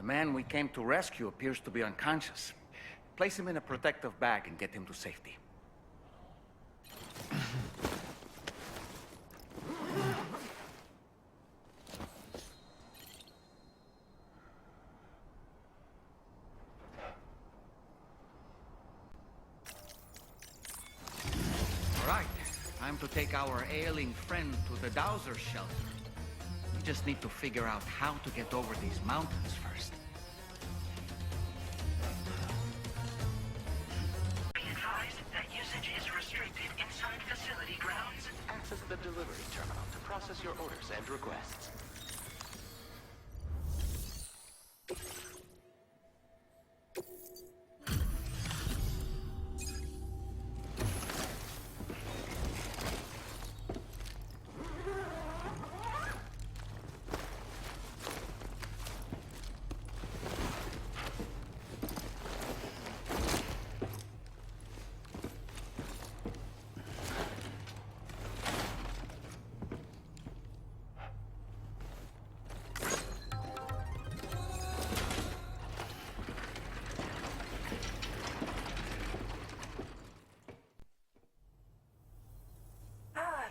The man we came to rescue appears to be unconscious. Place him in a protective bag and get him to safety. All right, time to take our ailing friend to the Dowser shelter. We just need to figure out how to get over these mountains first. Be advised that usage is restricted inside facility grounds. Access the delivery terminal to process your orders and requests.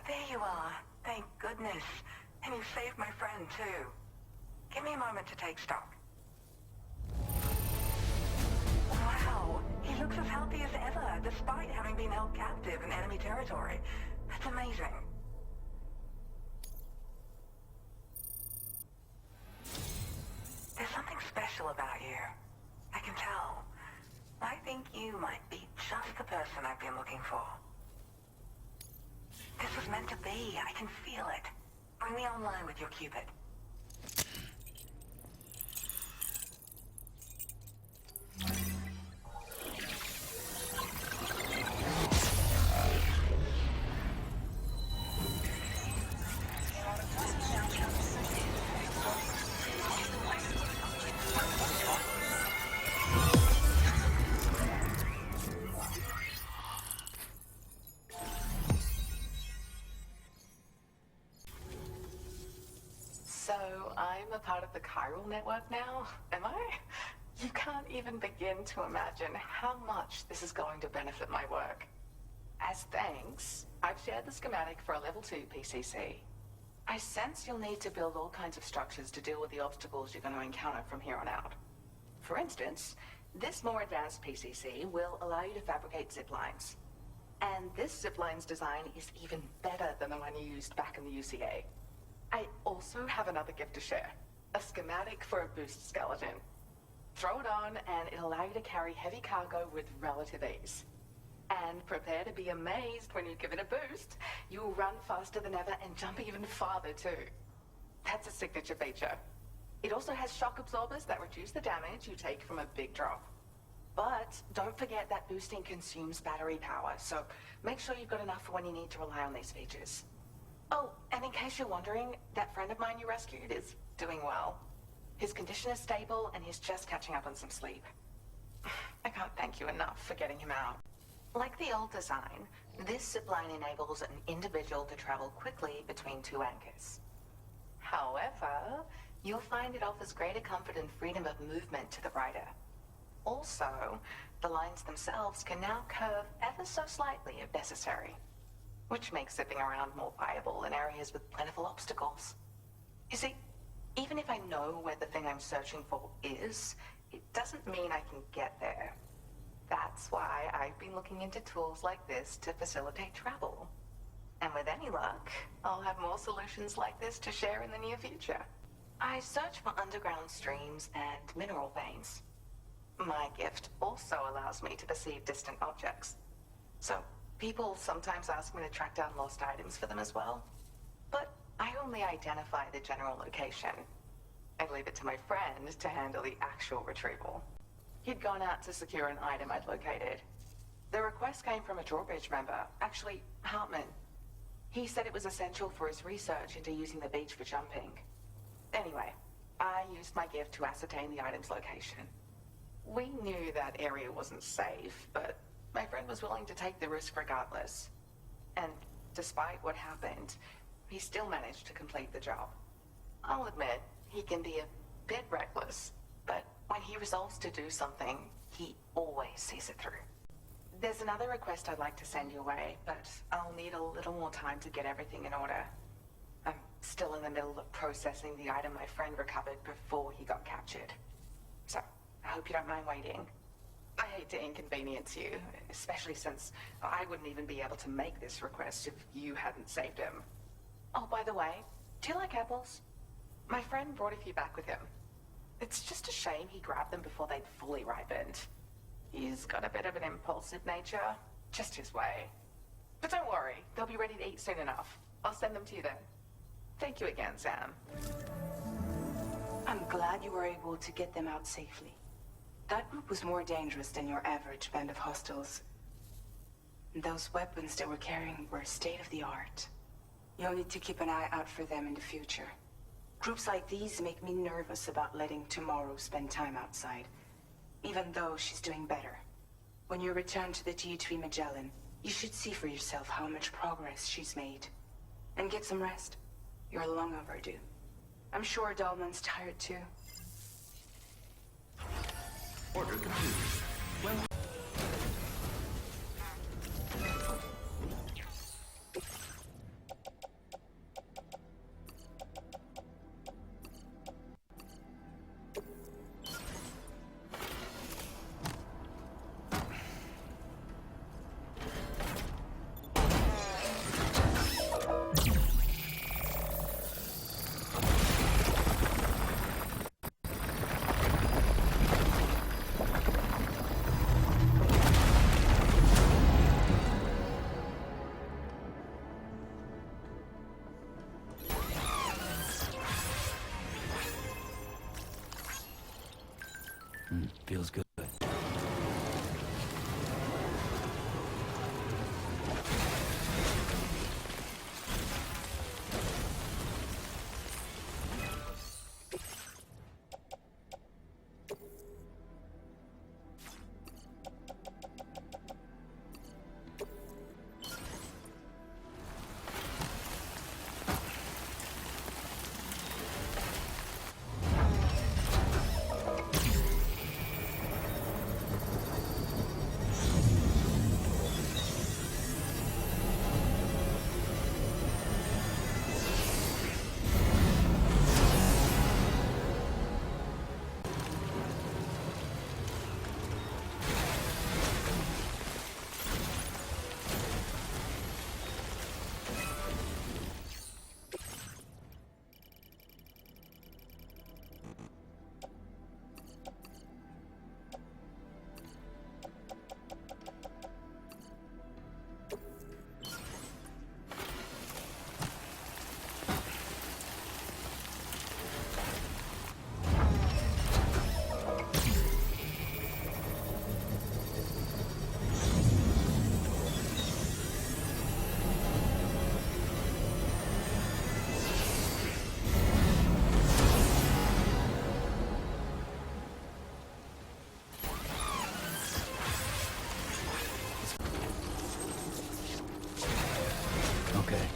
There you are. Thank goodness. And you saved my friend, too. Give me a moment to take stock. Wow, he looks as healthy as ever, despite having been held captive in enemy territory. That's amazing. There's something special about you. I can tell. I think you might be just the person I've been looking for. This was meant to be. I can feel it. Bring me online with your Cupid. So, I'm a part of the chiral network now, am I? You can't even begin to imagine how much this is going to benefit my work. As thanks, I've shared the schematic for a level 2 PCC. I sense you'll need to build all kinds of structures to deal with the obstacles you're going to encounter from here on out. For instance, this more advanced PCC will allow you to fabricate zip lines. And this zip line's design is even better than the one you used back in the UCA. I also have another gift to share. A schematic for a boost skeleton. Throw it on and it'll allow you to carry heavy cargo with relative ease. And prepare to be amazed when you give it a boost. You'll run faster than ever and jump even farther too. That's a signature feature. It also has shock absorbers that reduce the damage you take from a big drop. But don't forget that boosting consumes battery power, so make sure you've got enough for when you need to rely on these features. Oh, and in case you're wondering, that friend of mine you rescued is doing well. His condition is stable and he's just catching up on some sleep. I can't thank you enough for getting him out. Like the old design, this zipline enables an individual to travel quickly between two anchors. However, you'll find it offers greater comfort and freedom of movement to the rider. Also, the lines themselves can now curve ever so slightly if necessary, which makes zipping around more viable in areas with plentiful obstacles. You see, even if I know where the thing I'm searching for is, it doesn't mean I can get there. That's why I've been looking into tools like this to facilitate travel. And with any luck, I'll have more solutions like this to share in the near future. I search for underground streams and mineral veins. My gift also allows me to perceive distant objects. So, people sometimes ask me to track down lost items for them as well. But I only identify the general location. I leave it to my friend to handle the actual retrieval. He'd gone out to secure an item I'd located. The request came from a drawbridge member, actually, Hartman. He said it was essential for his research into using the beach for jumping. Anyway, I used my gift to ascertain the item's location. We knew that area wasn't safe, but my friend was willing to take the risk regardless. And despite what happened, he still managed to complete the job. I'll admit, he can be a bit reckless, But when he resolves to do something, he always sees it through. There's another request I'd like to send your way, but I'll need a little more time to get everything in order. I'm still in the middle of processing the item my friend recovered before he got captured. So, I hope you don't mind waiting. I hate to inconvenience you, especially since I wouldn't even be able to make this request if you hadn't saved him. Oh, by the way, do you like apples? My friend brought a few back with him. It's just a shame he grabbed them before they'd fully ripened. He's got a bit of an impulsive nature, just his way. But don't worry, they'll be ready to eat soon enough. I'll send them to you then. Thank you again, Sam. I'm glad you were able to get them out safely. That group was more dangerous than your average band of hostiles. Those weapons they were carrying were state-of-the-art. You'll need to keep an eye out for them in the future. Groups like these make me nervous about letting Tomorrow spend time outside, even though she's doing better. When you return to the G3 Magellan, you should see for yourself how much progress she's made. And get some rest. You're long overdue. I'm sure Dahlman's tired too. Order complete. Well, feels good. Okay.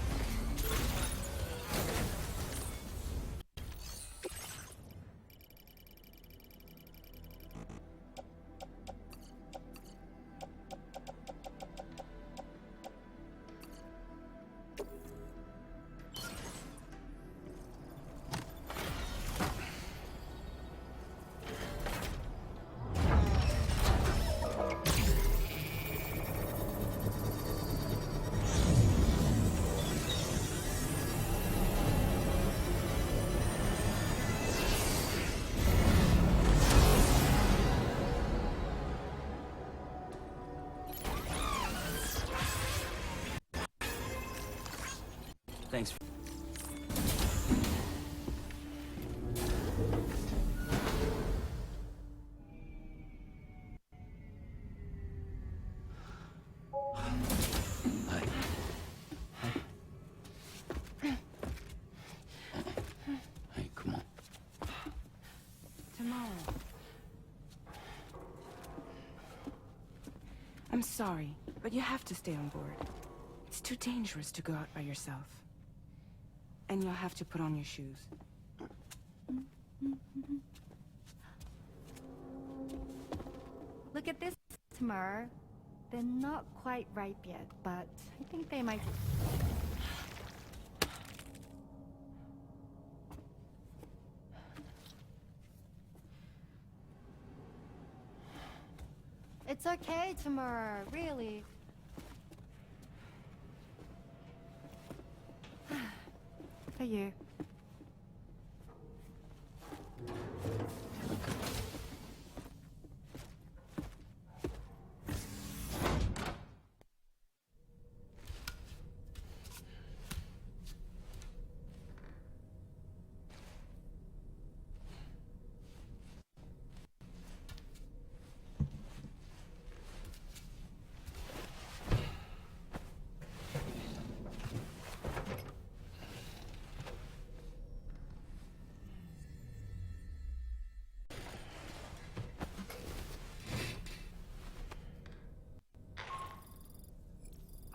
Thanks. Hey, come on. Tomorrow. I'm sorry, but you have to stay on board. It's too dangerous to go out by yourself. And you'll have to put on your shoes. Look at this, Tomorrow. They're not quite ripe yet, but I think they might... It's okay, Tomorrow, really. For you.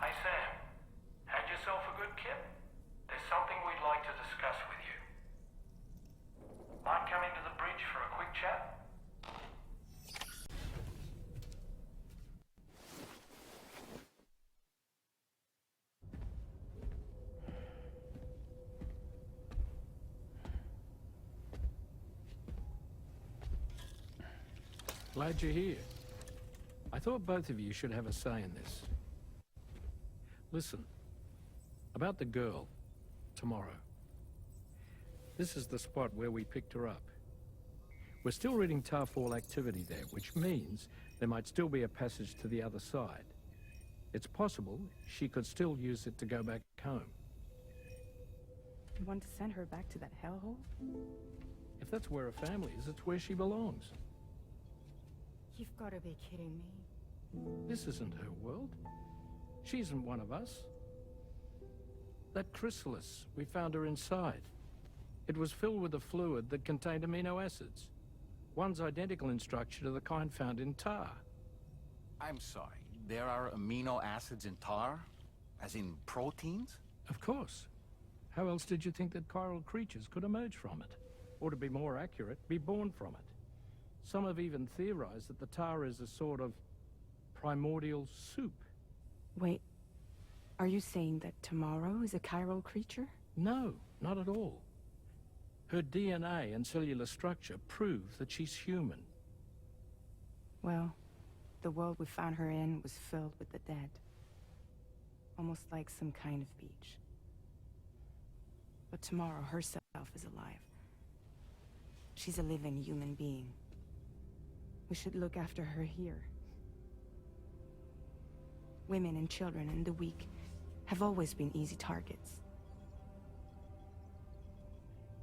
Hey Sam, had yourself a good kip? There's something we'd like to discuss with you. Mind coming to the bridge for a quick chat? Glad you're here. I thought both of you should have a say in this. Listen, about the girl, Tomorrow. This is the spot where we picked her up. We're still reading Tarfall activity there, which means there might still be a passage to the other side. It's possible she could still use it to go back home. You want to send her back to that hellhole? If that's where her family is, it's where she belongs. You've got to be kidding me. This isn't her world. She isn't one of us. That chrysalis, we found her inside. It was filled with a fluid that contained amino acids. One's identical in structure to the kind found in tar. I'm sorry, there are amino acids in tar? As in proteins? Of course. How else did you think that chiral creatures could emerge from it? Or to be more accurate, be born from it? Some have even theorized that the tar is a sort of primordial soup. Wait, are you saying that Tomorrow is a chiral creature? No, not at all. Her DNA and cellular structure prove that she's human. Well, the world we found her in was filled with the dead. Almost like some kind of beach. But Tomorrow herself is alive. She's a living human being. We should look after her here. Women and children and the weak have always been easy targets.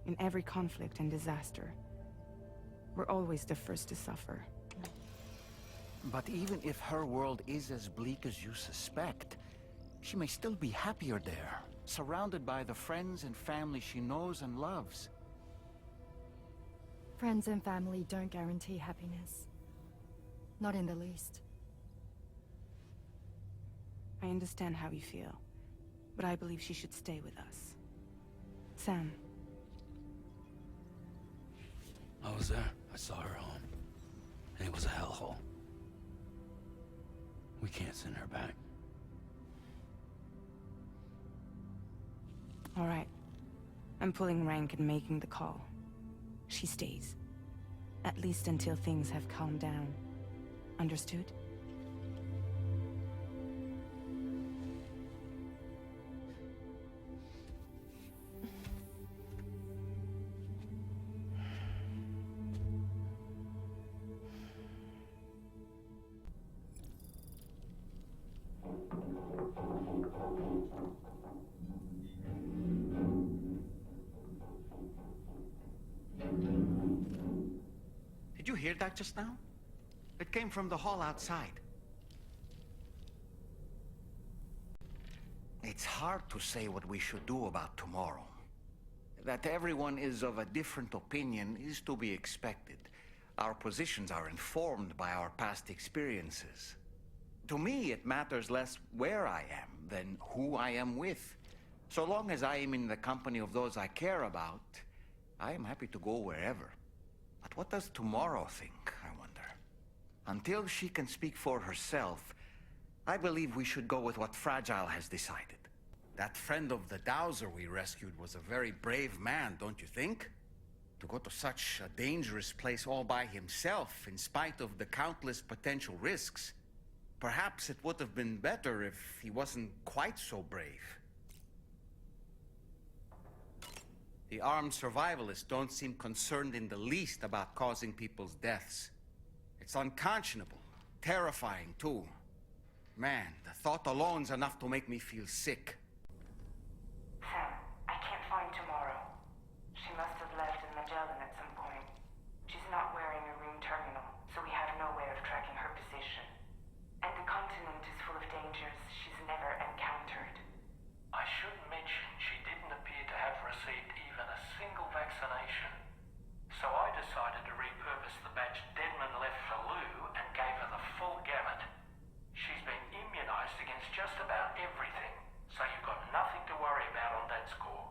In every conflict and disaster, we're always the first to suffer. But even if her world is as bleak as you suspect, she may still be happier there, surrounded by the friends and family she knows and loves. Friends and family don't guarantee happiness. Not in the least. I understand how you feel, but I believe she should stay with us. Sam. I was there. I saw her home. And it was a hellhole. We can't send her back. All right. I'm pulling rank and making the call. She stays. At least until things have calmed down. Understood? Did you hear that just now? It came from the hall outside. It's hard to say what we should do about Tomorrow. That everyone is of a different opinion is to be expected. Our positions are informed by our past experiences. To me, it matters less where I am than who I am with. So long as I am in the company of those I care about, I am happy to go wherever. But what does Tomorrow think, I wonder? Until she can speak for herself, I believe we should go with what Fragile has decided. That friend of the Dowser we rescued was a very brave man, don't you think? To go to such a dangerous place all by himself, in spite of the countless potential risks. Perhaps it would have been better if he wasn't quite so brave. The armed survivalists don't seem concerned in the least about causing people's deaths. It's unconscionable, terrifying too. Man, the thought alone's enough to make me feel sick. Sam, I can't find Tomorrow. She must have left in Magellan at some point. She's not wearing a room terminal, so we have no way of tracking her position. And the continent is full of dangers she's never encountered. I should mention she didn't appear to have received even a single vaccination. So I decided to repurpose the batch Deadman left for Lou and gave her the full gamut. She's been immunized against just about everything, so you've got nothing to worry about on that score.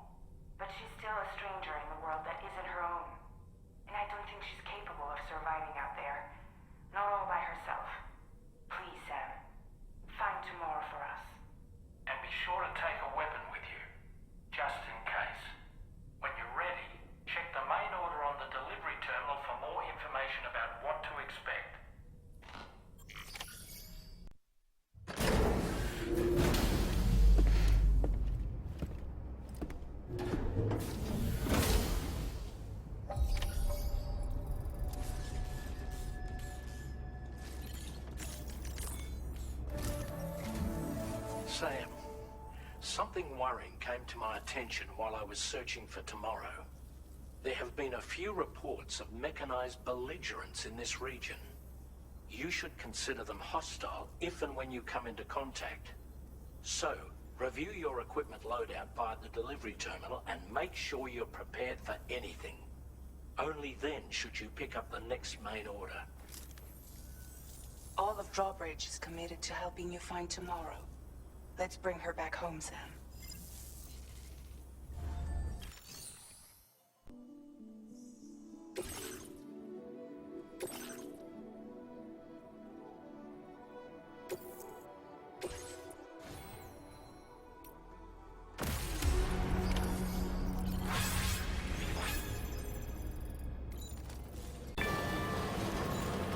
But she's still a stranger in the world that isn't her own. And I don't think she's capable of surviving out there. Not all by herself. Please, Sam. Find Tomorrow for us. And be sure to take a weapon with you, just in case. When you're ready, check the main order on the delivery terminal for more information about what to expect. Sam, something worrying came to my attention while I was searching for Tomorrow. There have been a few reports of mechanized belligerents in this region. You should consider them hostile if and when you come into contact. So, review your equipment loadout via the delivery terminal and make sure you're prepared for anything. Only then should you pick up the next main order. All of Drawbridge is committed to helping you find Tomorrow. Let's bring her back home, Sam.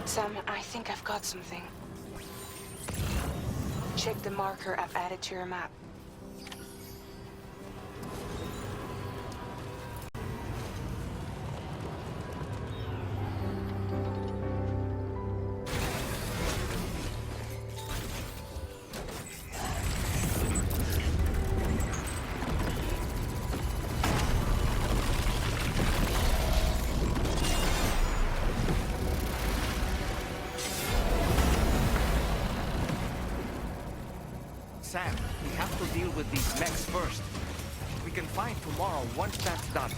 Sam, I think I've got something. Check the marker I've added to your map. Sam, we have to deal with these mechs first. We can find Tomorrow once that's done.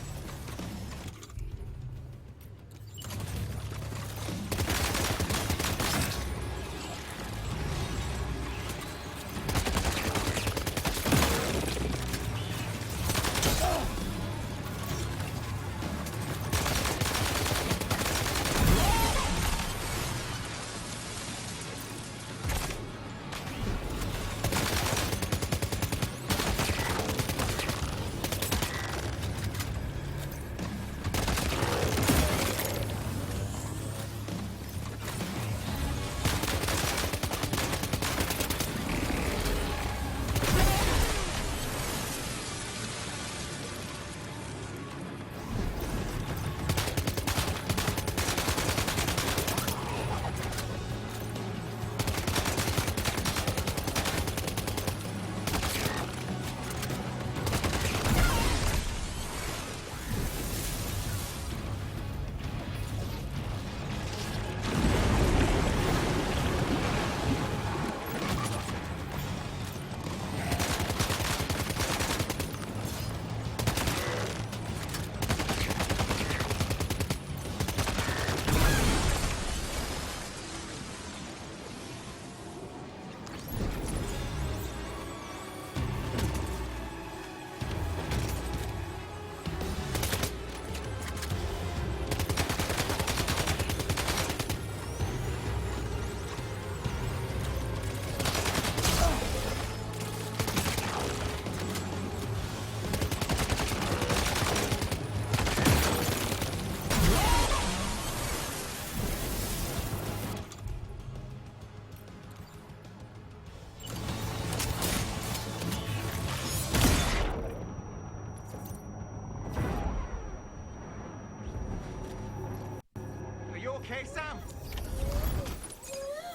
okay, Sam?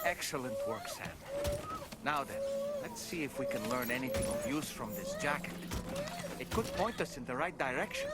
Excellent work, Sam. Now then, let's see if we can learn anything of use from this jacket. It could point us in the right direction.